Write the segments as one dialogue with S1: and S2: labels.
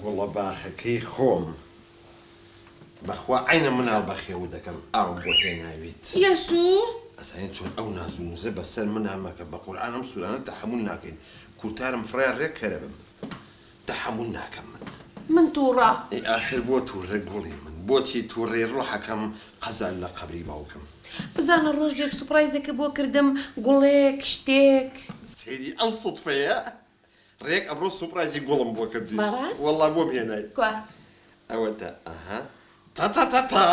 S1: والله باخەکەی خۆم بەخوا عینە مناڵ بەخێو دەکەم ئاوم بۆ هێناویت
S2: یەسوو
S1: ئەزانین چۆن ئەو نازونوزە بەسەر منامەکە بە قورئان ئەم سوورانە تەحەموول ناکەین کورتارم فڕای ڕێک کەرە بم تەحەموول ناکەم
S2: من تووڕە
S1: ئاخر بۆ تووڕێ گوڵی من بۆچی تووڕێ ڕۆحەکەم قەزان لە قەبری باوکم
S2: بزانە ڕۆژێک سوپرایزێکە بۆ کردم گوڵێک شتێک
S1: سێری ئەم سوتفەیە ڕێک ئەمڕۆ سوپرایزی گوڵم بۆ کردی
S2: بەڕاست؟
S1: وەڵڵا بۆ بهێنای
S2: کوە
S1: ئەوەتە ئەها تا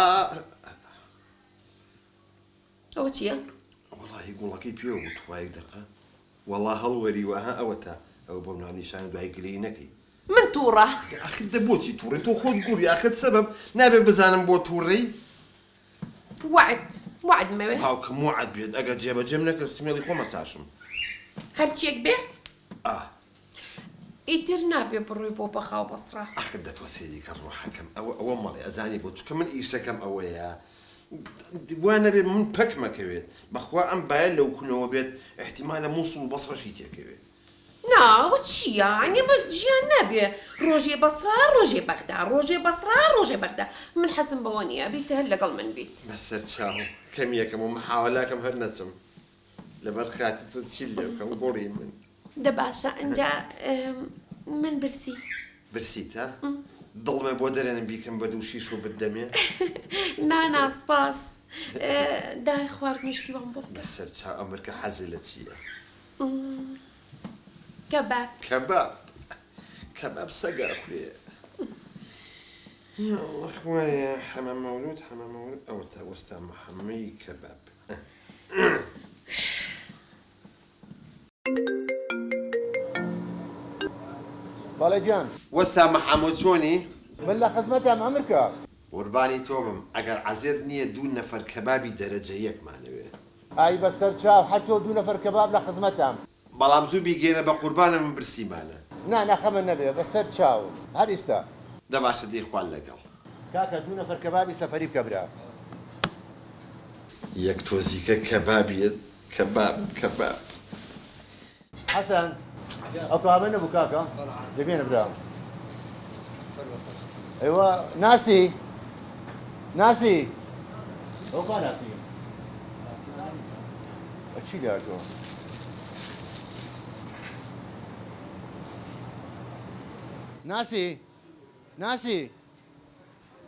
S2: ئەوە چییە؟
S1: وەڵڵاهی گوڵەکەی پێوە بوو توایەک دەقە وەڵڵا هەڵوەریوە ئەها ئەوەتە ئەوە بەو ناونیشانە دوای گرەی نەکەی
S2: من تووڕە
S1: ئاخر دە بۆچی تووڕێ تۆ خۆت گوڵی ئاخر سەبەب نابێ بزانم بۆ تووڕەی
S2: وعد مەوێ
S1: هاوکەم وعد بێت ئەگەر جێبەجێم نەکرد سمێڵی خۆمە چاشم
S2: هەرچیەک بێ
S1: ئا
S2: ئیتر نابێ بڕووی بۆ بەخاو بەسڕا
S1: ئاخر دەتوە سێری کە ڕۆحەکەم ئەوە مەڵێ ئەزانی بۆ چکە من ئیشەکەم ئەوەیە وانە بێت من پەک مەکەوێت بەخوا ئەم باە لەو کونەوە بێت احتیمالە مووسڵ و بەسڕەشی تێکەوێت
S2: ناوە چییە؟ ئەنێ بە ژیان نابێ ڕۆژێ بەسرا ڕۆژێ بەغدا ڕۆژێ بەسرا ڕۆژێ بەغدا من حەزم بەوە نییە بیتە هەر لەگەڵ من بیت
S1: بەسەر چاو کەمیەکەم و محاوەلاکەم هەر نەچم لەبەر خاتی تۆ چی لێ بکەم گوڵی من
S2: دە باشە ئەنجا من برسی
S1: برسیتە دڵمە بۆ دەرێنم بیکەم بە دووشیش و بدەمێ
S2: نانا سپاس دای خوارد مشتیوان بۆ بکە
S1: بەسەر چاو ئەمریکا حەزی لە چییە
S2: کەباب
S1: كباب سقا أخويا يا الله خويا حمام مولود أو توستا محمي كباب
S3: بالاجان
S1: وسا محمود شوني
S3: من لا خزمتها مع أمريكا
S1: قرباني توبم أجر عزيزني دون نفر كبابي درجة يك معنوي
S3: أي بس شاو حتى دون نفر كباب لا خزمتها
S1: بەڵام زوو بیگەێنە بە قوربانە من برسیمانە
S3: نا خەمە نەبێ بەسەر چاو هەر ئێستا
S1: دە باشە دەی خوال لەگەڵ
S3: کاکە دوو نەفەر کەبابی سەفەری بکە برا
S1: یەک تۆزیکە کەبابیت کەباب
S3: حەسەن ئەو کابە نەبوو کاکە دەبێنە برا ئەیوە ناسی ئەو کا ناسی چی لاتۆ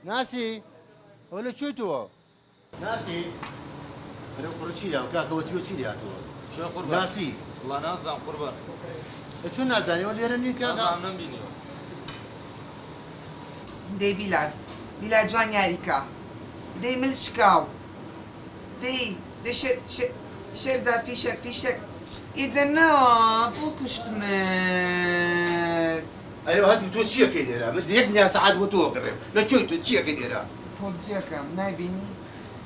S3: ناسی ولا شوتو ناسي انا قرشي لا كاكا وتيوشي لا تو
S4: شو قربان
S3: ناسي
S4: والله نازم قربان
S3: شو نازاني ولا يرني كاكا
S4: نازم نبيني
S5: دي بلال جوان ياريكا دي ملشكاو دي شرزة فيشك إذا بوكشتمت
S3: ايوه هاتي تو شي كيديرها مت يكني ساعات وتوقرب لا شو تو شي كيديرها
S5: بوجيكم نايبيني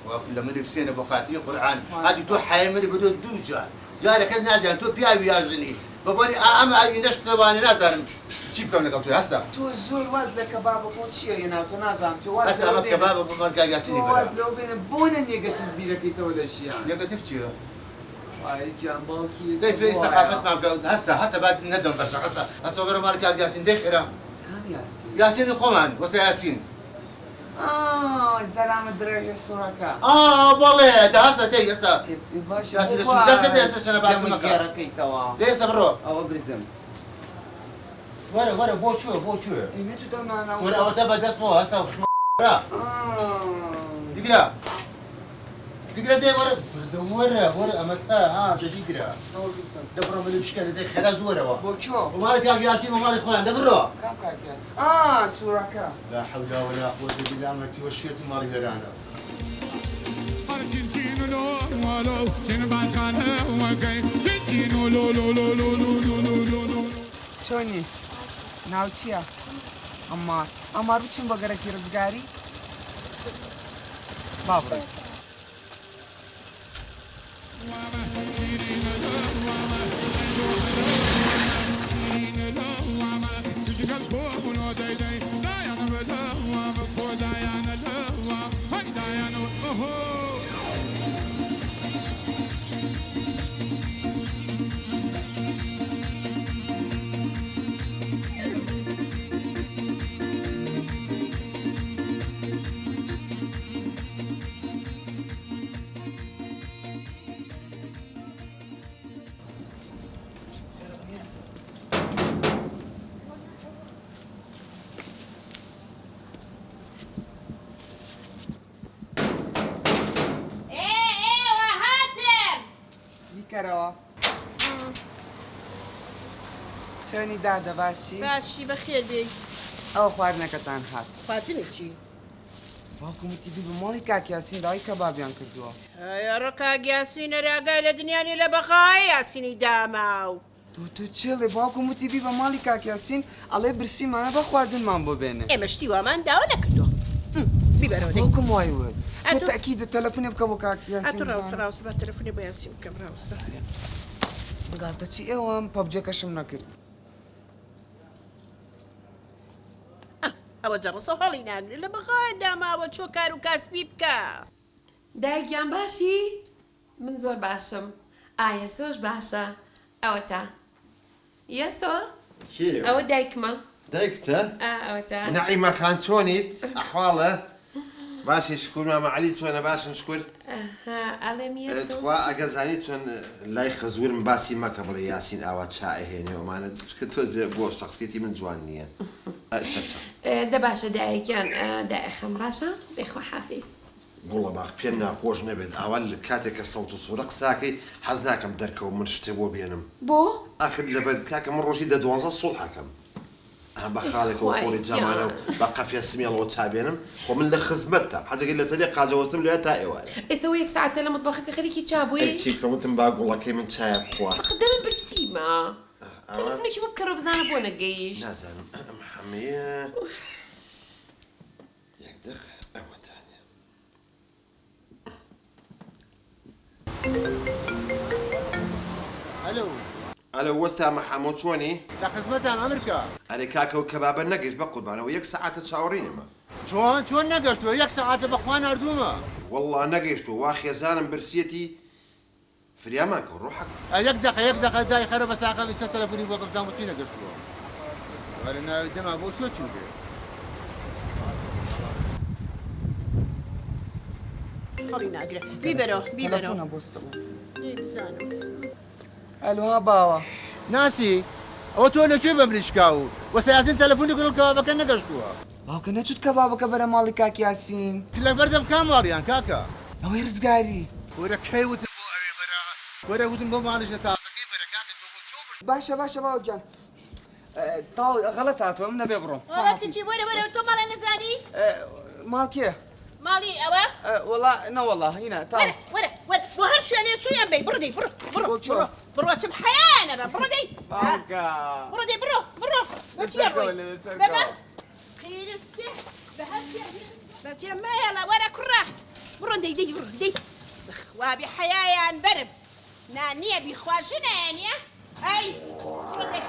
S3: وكل ما لبسينا بخاتي قران هاتي تو حامل بدو دوجا جارك نازل تو بياوي يا جني بقولي اما ينش طباني نازل شي كم لك هسه
S5: تو زور وزن كباب بوتشي ينا تو نازم تو وزن
S3: هسه اما كباب بمرقا قاسيني
S5: تو وزن لو بين بون نيجاتيف بيرك يتولى الشيء
S3: نيجاتيف شي
S5: واي كان باوكي
S3: زي في ثقافة ما هسه بعد ندم برشا هسه وبرا مالك ياسين دخيرة
S5: كم ياسين
S3: ياسين خومان وسا ياسين
S5: الزلمه درجه سوركا
S3: والله ده هسه دي هسه
S5: باشا
S3: ياسين ده هسه شنو بعد ما
S5: كان كي توا
S3: ليس برو
S5: او بردم
S3: ورا بوچو
S5: اي متى دونا انا
S3: ورا وتبا دسمو هسه دقيقة دي ورا أمتها دقيقة دبرو من المشكلة دي خلاص ورا
S5: بوچو
S3: ومالك يا ياسين ومالك خوان دبرو
S5: كم كاكا سوركا
S3: لا حول ولا قوة إلا بالله وشيت مالي غيرانا
S5: توني ناوچيا أمار بچين بگرکی رزگاری بابري کەرەوە چۆنی دادە باشی
S4: باشی بەخێر بێ
S5: ئەو خواردنەکەتان هات
S4: خاتنی چی؟
S5: باوکم وتی دوو بە ماڵی کاکیاسین داوای کەبابیان کردووە
S4: ئەیا ڕۆکاگیاسین ئەراگای لە دنیانی لە بەقای یاسینی داماو
S5: تو چێڵێ باوکم وتی بی بە ماڵی کاکیاسین ئەڵێ برسیمانە بە خواردنمان بۆ بێنێ
S4: ئێمە شتی وامان داوا نەکردو بیبەرەوە دەی
S5: باوکم وای وێ
S4: ئەتو-
S5: تۆ تەکیدە تەلەفۆنێ بکە بۆ کاکیاسین
S4: ئەتو ڕاوسە ڕاوسە بە تەلەفۆنی بە یاسین بکەم ڕاوستە
S5: گاڵتە چی ئێوەم پەبجەکەشم نەکرد
S4: ئەوە جەڕسە هەڵی ناگرێت لە بەقای داماوە چۆ کار و کاسبی بکە
S2: دایکیان باشی؟ من زۆر باشم. یەسۆش باشە. ئەوە تا. یەسۆ؟ ئەوە دایکمە.
S1: دایکتە؟
S2: ئەوە تا.
S1: نعیمە خان چۆنیت؟ ئەحواڵە؟ باشی شکر مامە عەلی چۆنە باشن شکر؟
S2: ئەڵێم یەسۆ.
S1: تخوا ئەگە زانی چۆن لای خەزورم باسی مەکە بڵێ یاسین ئاوا چائهێنێ ئەمانە کە تۆزێ بۆ شخصیەتی من جوان نییە. سەرچە.
S2: دە باشە دایکیان دایخەم باشە؟ بێخوا حافیز.
S1: گوڵە باخ پێ ناخۆش نەبێت ئاوا لە کاتێک کە سەوت و سوورە قساکەی حەز ناکەم دەرکەوە من شتێ بۆ بێنم.
S2: بۆ؟
S1: ئاخر لەبەر کاکە من ڕۆژی دە 12 سوڵحەکەم. بە خاڵێکەوە خۆڵی جامانە و بە قەفێ سمێڵەوە چابێنم خۆ من لە خزمەتە حەزەکەی لەسەری قاجەوەستم لێ تا ئێوارە.
S2: ئێستا یەک ساعتە لە مطبەخەکە خەریکی چابووی؟
S1: چی کەوتم با گوڵەکەی من چایە بخوا.
S2: دەمە برسیمە. تەلەفۆنێکی بۆ بکەڕە بزانە بۆ نەگەیشت.
S1: نازانم ئەم هەمەیە یەک دق ئەوەتانێ.
S3: ئەلو
S1: ئەلە وەستا مەحەمۆ چۆنی؟
S3: لە خزمەتان ئەمریکا
S1: ئەرێ کاکە و کەبابە نەگەیشت بە قوربانەوە یەک سەعاتە چاوەڕینەمە.
S3: چۆن نەگەشتووە یەک سەعاتە بەخوا نردوومە
S1: وەڵڵا نەگەیشتوە وا خێزانم برسیەتی فریامان کە ڕۆحەک.
S3: یەک دقە دای خەرە بە ساقە ویستە تەلەفۆنی بۆ بزانم چی نەگەشتووە وەرە ناوی دەما بۆ چۆ چوو بێ
S4: هەڵی ناگرێت بیبەرەوە
S5: تەلەفۆنە بۆستەوە
S4: بزانم
S5: ئەلوها باوە
S3: ناسی ئەوە تۆ لەکوێ بەمریشکا و وەسەیاسین تەلەفۆنی کڕکەوابەکە نەگەشتووە
S5: باوکە نەچوت کەبابەکە بەرە ماڵی کاکیاسین
S3: لە بەردەم کام ماڵیان کاکە
S5: ئەوەی ڕزگاری
S3: وەرە کەی وتم بۆ ئەوێ بەرە وەرە وتم بۆ ماڵیش لە تاسەکەی بەرە کاکە تۆ بۆ چۆ
S5: باشە باوکیان تاو غەڵەت هاتووە من نەبێ بڕۆم
S4: چی وەرە تۆ ماڵی نەزانی
S5: ماڵ کێ
S4: ماڵی ئەوە
S5: وەڵا نەوەڵا هینە تا
S4: وەرە بۆ هەر شوێنێ چویان بێ بڕدەی بڕۆ چم حیانە بە بڕدەی
S5: باوکە
S4: بڕدەی بڕۆ بەچیە ڕۆی بەمە خیرە سێ بە هەر بەچیە مایەڵە وەرە کوڕە بڕۆ دەی وابی حیایان بەرم نانیە بیخواژنایانە ئەی بڕدەی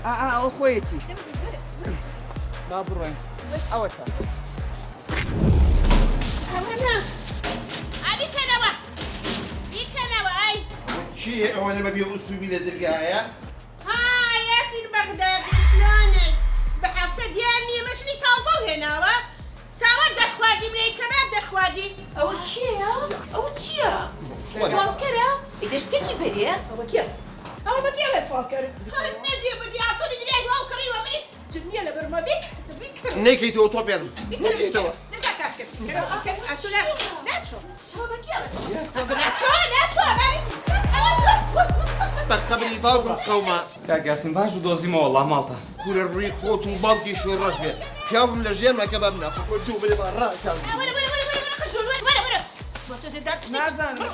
S5: ئەو خۆیەتی با بڕۆین ئەوە تا
S4: ئەوەنە ئابیکەنەوە بیکەنەوە ئەی
S1: چی ئەوەنە بەبێ ئوسوبی لە دەرگایە؟
S4: ها یاسین بەغدادی شلونك بەهەفتە دیار نییە مەشنی تازە هێناوە ساوەر دەرخواردی منەی کەباب دەرخواردی
S2: ئەوە کێیە؟ ئەوە چییە؟ سوالکەرە؟ ئیدە شتێکی بەریە؟
S4: ئەوە کێ؟ ئەوە بە کێ لە سوالکەر؟ نەدوێ بە دیاتۆری دریای واو کڕیوە منیش جنیە لە بەرمە بیکە
S1: نەیکەی تۆ تۆ پێم نەگەشتەوە. سەرقەبری باوکم خەومە
S5: کاکیاسین باش و دۆزیمەوە وەڵا ماڵتە
S1: کورە ڕووی خۆت و باڵکی شۆڕەش بێ پیاوم لە ژێر مەکە بەم ناخۆ دوو بێ ڕاکەم.
S4: نازانم